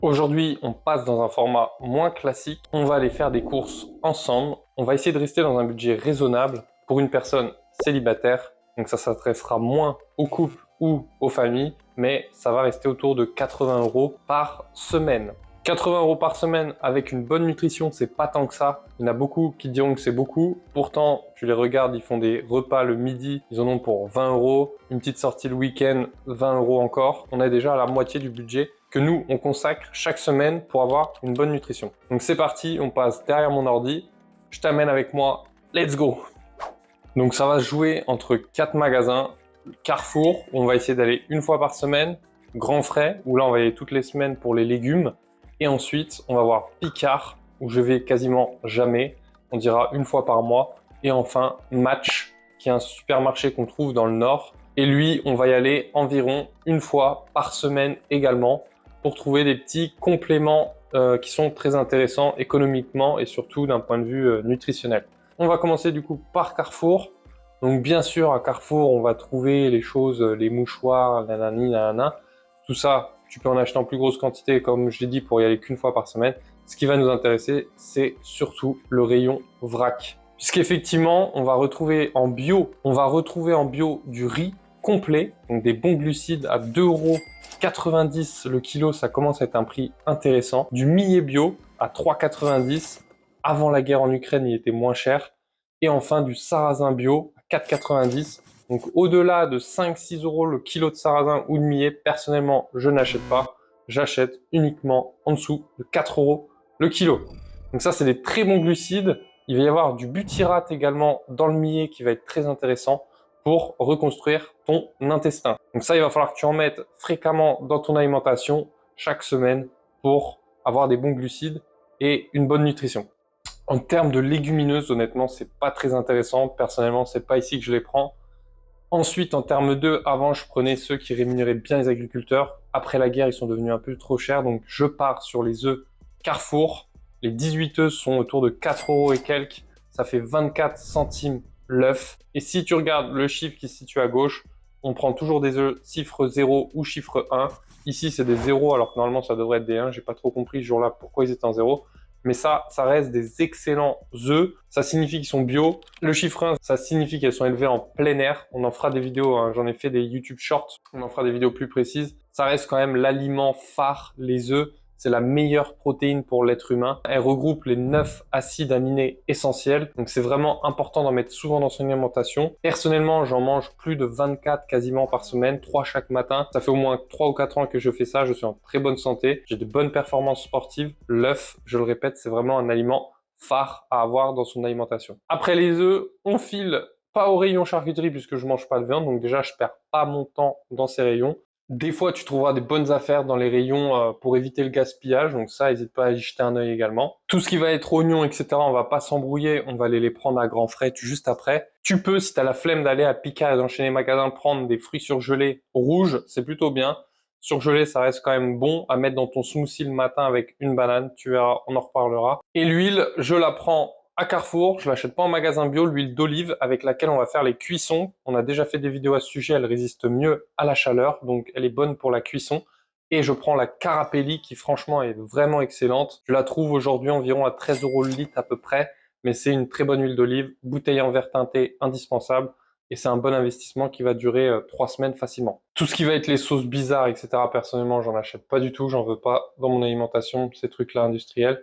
Aujourd'hui, on passe dans un format moins classique. On va aller faire des courses ensemble. On va essayer de rester dans un budget raisonnable pour une personne célibataire. Donc ça s'adressera moins aux couples ou aux familles, mais ça va rester autour de 80 € par semaine. 80 € par semaine avec une bonne nutrition, c'est pas tant que ça. Il y en a beaucoup qui diront que c'est beaucoup. Pourtant, tu les regardes, ils font des repas le midi, ils en ont pour 20 €. Une petite sortie le week-end, 20 € encore. On est déjà à la moitié du budget que nous, on consacre chaque semaine pour avoir une bonne nutrition. Donc c'est parti, on passe derrière mon ordi. Je t'amène avec moi. Let's go! Donc ça va se jouer entre 4 magasins. Carrefour, où on va essayer d'aller une fois par semaine. Grand Frais, où là on va y aller toutes les semaines pour les légumes. Et ensuite, on va voir Picard, où je vais quasiment jamais. On dira une fois par mois. Et enfin, Match, qui est un supermarché qu'on trouve dans le Nord. Et lui, on va y aller environ une fois par semaine également pour trouver des petits compléments qui sont très intéressants économiquement et surtout d'un point de vue nutritionnel. On va commencer du coup par Carrefour. Donc bien sûr, à Carrefour, on va trouver les choses, les mouchoirs, nanani, nanana. Tout ça, tu peux en acheter en plus grosse quantité, comme je l'ai dit, pour y aller qu'une fois par semaine. Ce qui va nous intéresser, c'est surtout le rayon vrac. Puisqu'effectivement, on va retrouver en bio du riz complet, donc des bons glucides à 2,90 € le kilo, ça commence à être un prix intéressant. Du millet bio à 3,90 €. Avant la guerre en Ukraine, il était moins cher. Et enfin, du sarrasin bio à 4,90 €. Donc au-delà de 5-6 € le kilo de sarrasin ou de millet, personnellement, je n'achète pas. J'achète uniquement en dessous de 4 € le kilo. Donc ça, c'est des très bons glucides. Il va y avoir du butyrate également dans le millet qui va être très intéressant pour reconstruire ton intestin. Donc ça, il va falloir que tu en mettes fréquemment dans ton alimentation chaque semaine pour avoir des bons glucides et une bonne nutrition. En termes de légumineuses, honnêtement, c'est pas très intéressant. Personnellement, c'est pas ici que je les prends. Ensuite, en termes d'œufs, avant, je prenais ceux qui rémunéraient bien les agriculteurs. Après la guerre, ils sont devenus un peu trop chers. Donc, je pars sur les œufs Carrefour. Les 18 œufs sont autour de 4 € et quelques. Ça fait 24 centimes l'œuf. Et si tu regardes le chiffre qui se situe à gauche, on prend toujours des œufs chiffre 0 ou chiffre 1. Ici, c'est des 0, alors que normalement, ça devrait être des 1. J'ai pas trop compris ce jour-là pourquoi ils étaient en 0. Mais ça reste des excellents œufs. Ça signifie qu'ils sont bio. Le chiffre 1, ça signifie qu'elles sont élevées en plein air. On en fera des vidéos, hein. J'en ai fait des YouTube Shorts. On en fera des vidéos plus précises. Ça reste quand même l'aliment phare, les œufs. C'est la meilleure protéine pour l'être humain. Elle regroupe les 9 acides aminés essentiels. Donc c'est vraiment important d'en mettre souvent dans son alimentation. Personnellement, j'en mange plus de 24 quasiment par semaine, 3 chaque matin. Ça fait au moins 3 ou 4 ans que je fais ça. Je suis en très bonne santé. J'ai de bonnes performances sportives. L'œuf, je le répète, c'est vraiment un aliment phare à avoir dans son alimentation. Après les œufs, on file pas au rayon charcuterie puisque je mange pas de viande. Donc déjà, je perds pas mon temps dans ces rayons. Des fois, tu trouveras des bonnes affaires dans les rayons pour éviter le gaspillage. Donc ça, n'hésite pas à y jeter un œil également. Tout ce qui va être oignons, etc., on va pas s'embrouiller. On va aller les prendre à grands frais juste après. Tu peux, si tu as la flemme d'aller à Picard et d'enchaîner magasins, prendre des fruits surgelés rouges. C'est plutôt bien. Surgelé, ça reste quand même bon à mettre dans ton smoothie le matin avec une banane. Tu verras, on en reparlera. Et l'huile, je la prends à Carrefour, je l'achète pas en magasin bio, l'huile d'olive avec laquelle on va faire les cuissons. On a déjà fait des vidéos à ce sujet, elle résiste mieux à la chaleur, donc elle est bonne pour la cuisson. Et je prends la Carapelli qui franchement est vraiment excellente. Je la trouve aujourd'hui environ à 13 € le litre à peu près, mais c'est une très bonne huile d'olive, bouteille en verre teinté, indispensable. Et c'est un bon investissement qui va durer 3 semaines facilement. Tout ce qui va être les sauces bizarres, etc., personnellement, j'en achète pas du tout, j'en veux pas dans mon alimentation, ces trucs-là industriels.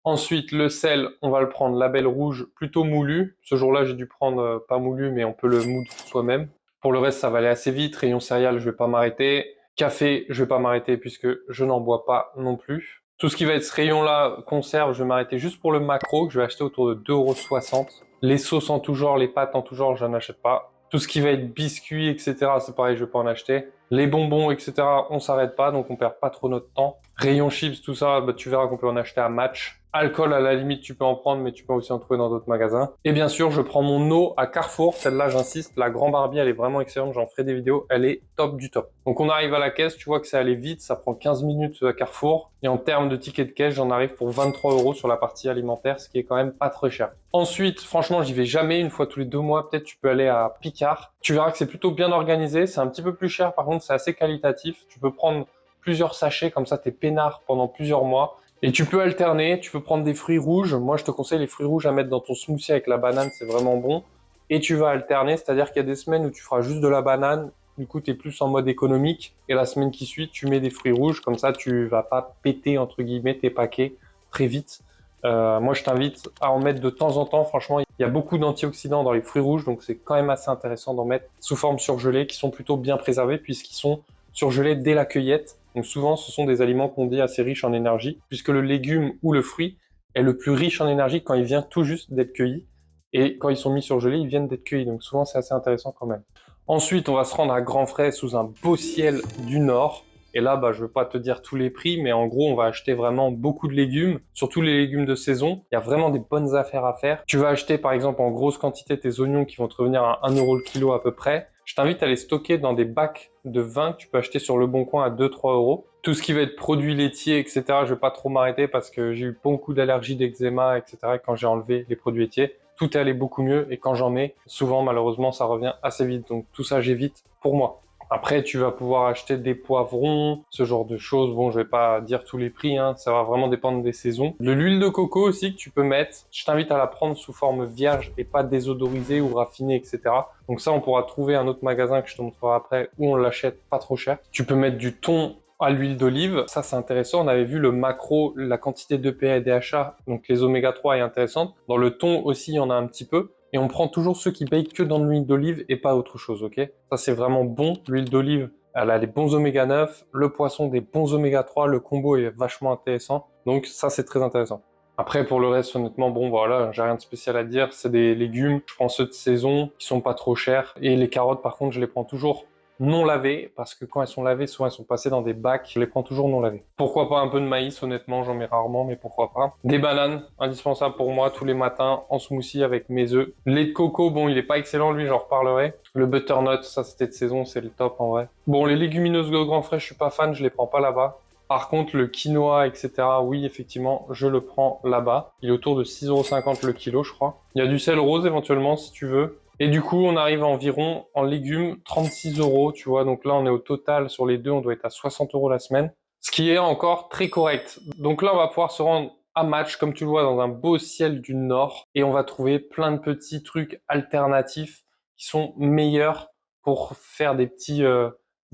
Ensuite, le sel, on va le prendre label rouge plutôt moulu. Ce jour-là, j'ai dû prendre pas moulu, mais on peut le moudre soi-même. Pour le reste, ça va aller assez vite. Rayon céréales, je vais pas m'arrêter. Café, je vais pas m'arrêter puisque je n'en bois pas non plus. Tout ce qui va être ce rayon-là, conserve, je vais m'arrêter juste pour le macro, que je vais acheter autour de 2,60 €. Les sauces en tout genre, les pâtes en tout genre, je n'en achète pas. Tout ce qui va être biscuits, etc., c'est pareil, je vais pas en acheter. Les bonbons, etc., on s'arrête pas, donc on perd pas trop notre temps. Rayon chips, tout ça, bah, tu verras qu'on peut en acheter à Match. Alcool, à la limite, tu peux en prendre, mais tu peux aussi en trouver dans d'autres magasins. Et bien sûr, je prends mon eau à Carrefour. Celle-là, j'insiste, la Grand Barbie, elle est vraiment excellente. J'en ferai des vidéos. Elle est top du top. Donc, on arrive à la caisse. Tu vois que ça allait vite. Ça prend 15 minutes à Carrefour. Et en termes de ticket de caisse, j'en arrive pour 23 € sur la partie alimentaire, ce qui est quand même pas très cher. Ensuite, franchement, j'y vais jamais. Une fois tous les 2 mois, peut-être tu peux aller à Picard. Tu verras que c'est plutôt bien organisé. C'est un petit peu plus cher. Par contre, c'est assez qualitatif. Tu peux prendre plusieurs sachets, comme ça t'es peinard pendant plusieurs mois. Et tu peux alterner, tu peux prendre des fruits rouges. Moi, je te conseille les fruits rouges à mettre dans ton smoothie avec la banane, c'est vraiment bon. Et tu vas alterner, c'est-à-dire qu'il y a des semaines où tu feras juste de la banane, du coup, tu es plus en mode économique. Et la semaine qui suit, tu mets des fruits rouges, comme ça, tu vas pas péter, entre guillemets, tes paquets très vite. Moi, je t'invite à en mettre de temps en temps. Franchement, il y a beaucoup d'antioxydants dans les fruits rouges, donc c'est quand même assez intéressant d'en mettre sous forme surgelée, qui sont plutôt bien préservés, puisqu'ils sont surgelés dès la cueillette. Donc souvent, ce sont des aliments qu'on dit assez riches en énergie, puisque le légume ou le fruit est le plus riche en énergie quand il vient tout juste d'être cueilli. Et quand ils sont mis surgelés, ils viennent d'être cueillis. Donc souvent, c'est assez intéressant quand même. Ensuite, on va se rendre à grands frais sous un beau ciel du Nord. Et là, je ne veux pas te dire tous les prix, mais en gros, on va acheter vraiment beaucoup de légumes, surtout les légumes de saison. Il y a vraiment des bonnes affaires à faire. Tu vas acheter, par exemple, en grosse quantité tes oignons qui vont te revenir à 1 euro le kilo à peu près. Je t'invite à les stocker dans des bacs de vin que tu peux acheter sur Le Bon Coin à 2-3 euros. Tout ce qui va être produits laitiers, etc., je ne vais pas trop m'arrêter parce que j'ai eu beaucoup d'allergies, d'eczéma, etc. quand j'ai enlevé les produits laitiers. Tout est allé beaucoup mieux et quand j'en mets, souvent, malheureusement, ça revient assez vite. Donc tout ça, j'évite pour moi. Après, tu vas pouvoir acheter des poivrons, ce genre de choses. Bon, je vais pas dire tous les prix, hein. Ça va vraiment dépendre des saisons. De l'huile de coco aussi que tu peux mettre. Je t'invite à la prendre sous forme vierge et pas désodorisée ou raffinée, etc. Donc ça, on pourra trouver un autre magasin que je te montrerai après où on l'achète pas trop cher. Tu peux mettre du thon à l'huile d'olive. Ça, c'est intéressant. On avait vu le macro, la quantité d'EPA et DHA, donc les oméga 3 est intéressante. Dans le thon aussi, il y en a un petit peu. Et on prend toujours ceux qui payent que dans l'huile d'olive et pas autre chose, ok? Ça, c'est vraiment bon. L'huile d'olive, elle a les bons oméga 9, le poisson des bons oméga 3, le combo est vachement intéressant. Donc ça, c'est très intéressant. Après, pour le reste, honnêtement, bon, voilà, j'ai rien de spécial à dire. C'est des légumes, je prends ceux de saison, qui sont pas trop chers. Et les carottes, par contre, je les prends toujours non lavées, parce que quand elles sont lavées, souvent elles sont passées dans des bacs. Je les prends toujours non lavées. Pourquoi pas un peu de maïs, honnêtement, j'en mets rarement, mais pourquoi pas. Des bananes, indispensable pour moi, tous les matins, en smoothie avec mes œufs. Lait de coco, bon, il est pas excellent, lui, j'en reparlerai. Le butternut, ça c'était de saison, c'est le top en vrai. Bon, les légumineuses de grand frais, je suis pas fan, je les prends pas là-bas. Par contre, le quinoa, etc., oui, effectivement, je le prends là-bas. Il est autour de 6,50 € le kilo, je crois. Il y a du sel rose éventuellement, si tu veux. Et du coup, on arrive à environ, en légumes, 36 €, tu vois. Donc là, on est au total, sur les deux, on doit être à 60 € la semaine. Ce qui est encore très correct. Donc là, on va pouvoir se rendre à Match, comme tu le vois, dans un beau ciel du Nord. Et on va trouver plein de petits trucs alternatifs qui sont meilleurs pour faire des petits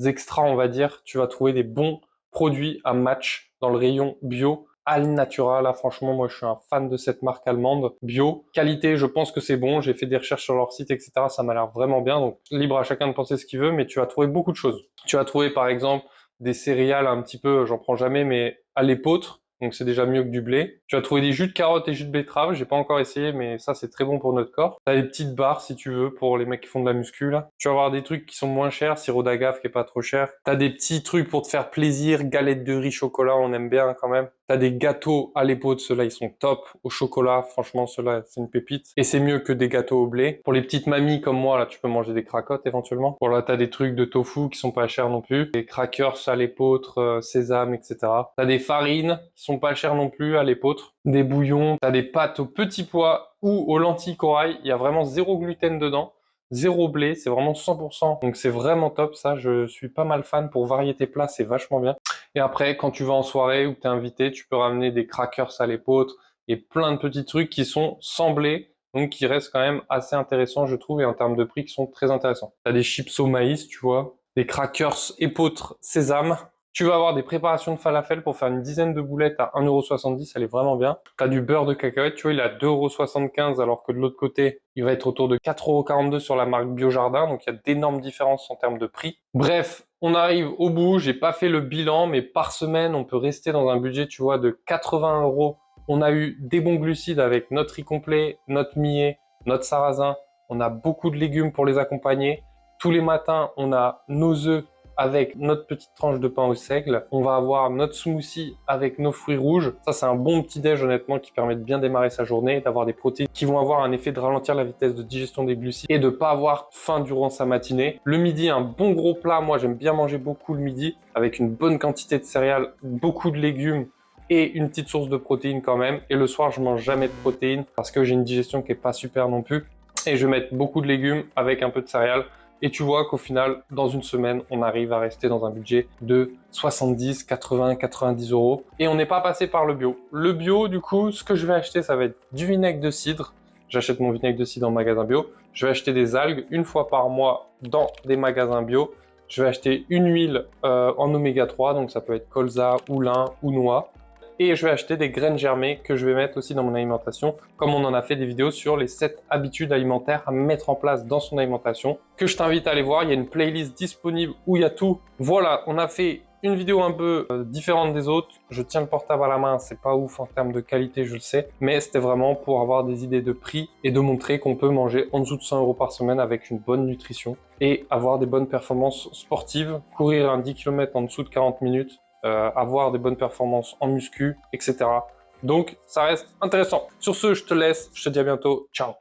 extras, on va dire. Tu vas trouver des bons produits à Match dans le rayon bio. Alnatura, là franchement moi je suis un fan de cette marque allemande bio. Qualité, je pense que c'est bon, j'ai fait des recherches sur leur site, etc. Ça m'a l'air vraiment bien, donc libre à chacun de penser ce qu'il veut, mais tu vas trouver beaucoup de choses. Tu vas trouver par exemple des céréales un petit peu, j'en prends jamais, mais à l'épeautre, donc c'est déjà mieux que du blé. Tu vas trouver des jus de carottes et jus de betterave, j'ai pas encore essayé, mais ça c'est très bon pour notre corps. T'as des petites barres si tu veux pour les mecs qui font de la muscu là. Tu vas avoir des trucs qui sont moins chers, sirop d'agave qui est pas trop cher. T'as des petits trucs pour te faire plaisir, galettes de riz chocolat, on aime bien quand même. T'as des gâteaux à l'épaule, ceux-là ils sont top. Au chocolat, franchement ceux-là c'est une pépite. Et c'est mieux que des gâteaux au blé. Pour les petites mamies comme moi, là tu peux manger des cracottes éventuellement. Bon là t'as des trucs de tofu qui sont pas chers non plus. Des crackers à l'épeautre, sésame, etc. T'as des farines qui sont pas chères non plus à l'épeautre. Des bouillons, t'as des pâtes aux petits pois ou aux lentilles corail. Il y a vraiment zéro gluten dedans. Zéro blé, c'est vraiment 100%. Donc c'est vraiment top ça, je suis pas mal fan pour varier tes plats, c'est vachement bien. Et après, quand tu vas en soirée ou que tu es invité, tu peux ramener des crackers à l'épeautre et plein de petits trucs qui sont sans blé, donc qui restent quand même assez intéressants, je trouve, et en termes de prix qui sont très intéressants. Tu as des chips au maïs, tu vois, des crackers épeautre sésame. Tu vas avoir des préparations de falafel pour faire une dizaine de boulettes à 1,70 €, elle est vraiment bien. Tu as du beurre de cacahuète, tu vois, il est à 2,75 € alors que de l'autre côté, il va être autour de 4,42 € sur la marque Biojardin, donc il y a d'énormes différences en termes de prix. Bref, on arrive au bout, j'ai pas fait le bilan, mais par semaine, on peut rester dans un budget, tu vois, de 80 €. On a eu des bons glucides avec notre riz complet, notre millet, notre sarrasin. On a beaucoup de légumes pour les accompagner. Tous les matins, on a nos œufs avec notre petite tranche de pain au seigle. On va avoir notre smoothie avec nos fruits rouges. Ça, c'est un bon petit déj, honnêtement, qui permet de bien démarrer sa journée, d'avoir des protéines qui vont avoir un effet de ralentir la vitesse de digestion des glucides et de pas avoir faim durant sa matinée. Le midi, un bon gros plat. Moi, j'aime bien manger beaucoup le midi avec une bonne quantité de céréales, beaucoup de légumes et une petite source de protéines quand même. Et le soir, je mange jamais de protéines parce que j'ai une digestion qui est pas super non plus. Et je vais mettre beaucoup de légumes avec un peu de céréales. Et tu vois qu'au final, dans une semaine, on arrive à rester dans un budget de 70, 80, 90 euros. Et on n'est pas passé par le bio. Le bio, du coup, ce que je vais acheter, ça va être du vinaigre de cidre. J'achète mon vinaigre de cidre en magasin bio. Je vais acheter des algues une fois par mois dans des magasins bio. Je vais acheter une huile en oméga 3, donc ça peut être colza, ou lin ou noix. Et je vais acheter des graines germées que je vais mettre aussi dans mon alimentation, comme on en a fait des vidéos sur les 7 habitudes alimentaires à mettre en place dans son alimentation, que je t'invite à aller voir. Il y a une playlist disponible où il y a tout. Voilà, on a fait une vidéo un peu différente des autres. Je tiens le portable à la main, c'est pas ouf en termes de qualité, je le sais, mais c'était vraiment pour avoir des idées de prix et de montrer qu'on peut manger en dessous de 100 euros par semaine avec une bonne nutrition et avoir des bonnes performances sportives, courir un 10 km en dessous de 40 minutes, avoir des bonnes performances en muscu, etc. Donc, ça reste intéressant. Sur ce, je te laisse. Je te dis à bientôt. Ciao.